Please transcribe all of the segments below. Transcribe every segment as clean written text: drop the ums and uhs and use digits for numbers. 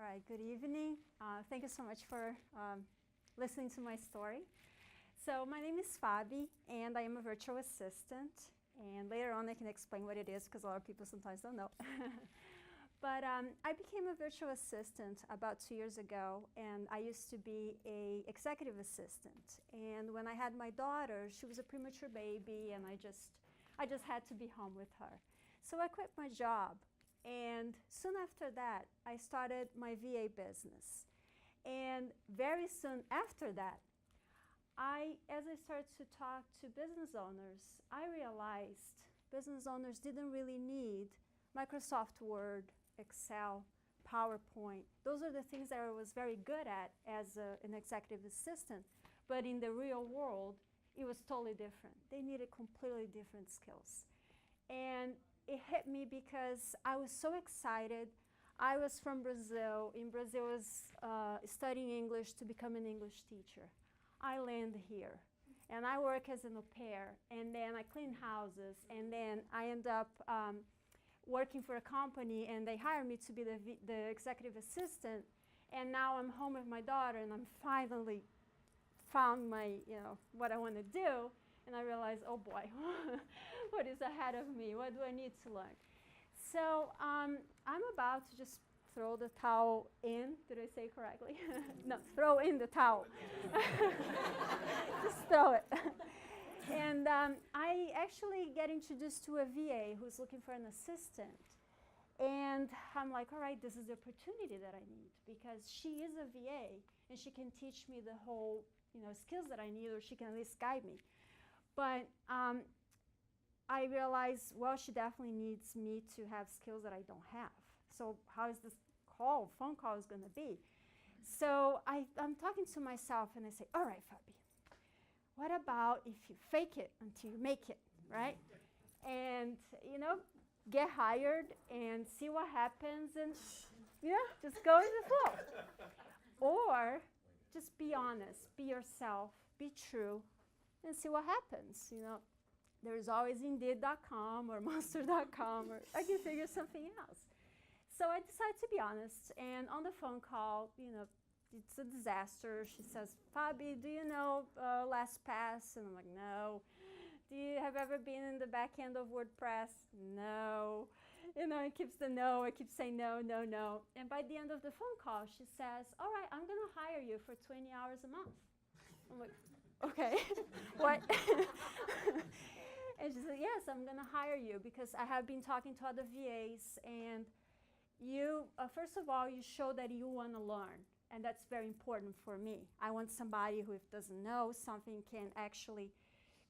right, good evening. Thank you so much for listening to my story. So my name is Fabi, and I am a virtual assistant. And later on I can explain what it is, because a lot of people sometimes don't know. But I became a virtual assistant about 2 years ago, and I used to be an executive assistant. And when I had my daughter, she was a premature baby, and I just had to be home with her. So I quit my job. And soon after that, I started my VA business. And very soon after that, as I started to talk to business owners, I realized business owners didn't really need Microsoft Word, Excel, PowerPoint. Those are the things that I was very good at as an executive assistant. But in the real world, it was totally different. They needed completely different skills. And it hit me because I was so excited. I was from Brazil. In Brazil, I was studying English to become an English teacher. I land here, and I work as an au pair, and then I clean houses, and then I end up working for a company, and they hire me to be the executive assistant. And now I'm home with my daughter, and I'm finally found my, what I want to do. And I realized, oh boy, what is ahead of me? What do I need to learn? So I'm about to just throw the towel in. Did I say it correctly? No, throw in the towel. Just throw it. And I actually get introduced to a VA who's looking for an assistant. And I'm like, all right, this is the opportunity that I need, because she is a VA, and she can teach me the whole skills that I need, or she can at least guide me. But I realized, well, she definitely needs me to have skills that I don't have. So how is this phone call is going to be? So I'm talking to myself, and I say, all right, Fabi, what about if you fake it until you make it, right? And, get hired and see what happens, and, just go with the flow. Or just be honest, be yourself, be true, and see what happens. There's always Indeed.com or Monster.com, or I can figure something else. So I decided to be honest, and on the phone call, it's a disaster. She says, Fabi, do you know LastPass? And I'm like, no. Do you have ever been in the back end of WordPress? No. It keeps the no. I keep saying no, no, no. And by the end of the phone call, she says, all right, I'm going to hire you for 20 hours a month. I'm like, okay, what? And she said, yes, I'm going to hire you because I have been talking to other VAs, and you, first of all, you show that you want to learn, and that's very important for me. I want somebody who, if doesn't know something, can actually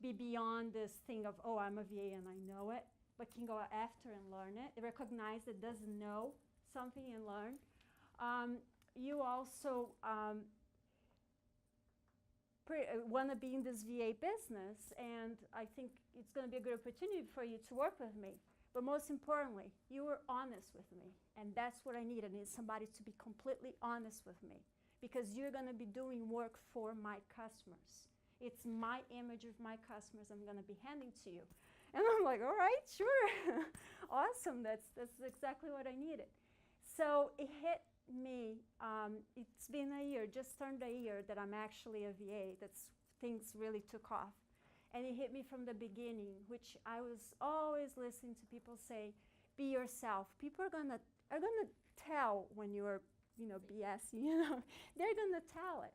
be beyond this thing of, oh, I'm a VA and I know it, but can go after and learn it, recognize that doesn't know something and learn. You also want to be in this VA business, and I think it's going to be a good opportunity for you to work with me. But most importantly, you were honest with me, and that's what I need. I need somebody to be completely honest with me, because you're going to be doing work for my customers. It's my image of my customers I'm going to be handing to you. And I'm like, all right, sure. Awesome, that's exactly what I needed. So it hit me, it's been a year, just turned a year that I'm actually a VA. Things really took off. And it hit me from the beginning, which I was always listening to people say, be yourself. People are gonna tell when you're, BSing, they're gonna tell it.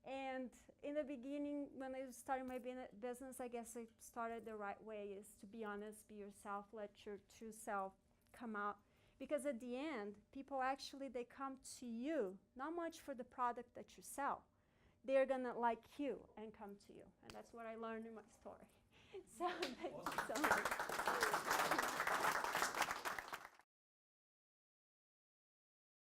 And in the beginning, when I started my business, I guess I started the right way, is to be honest, be yourself, let your true self come out. Because at the end, people actually, they come to you, not much for the product that you sell. They're going to like you and come to you. And that's what I learned in my story. So thank you so much.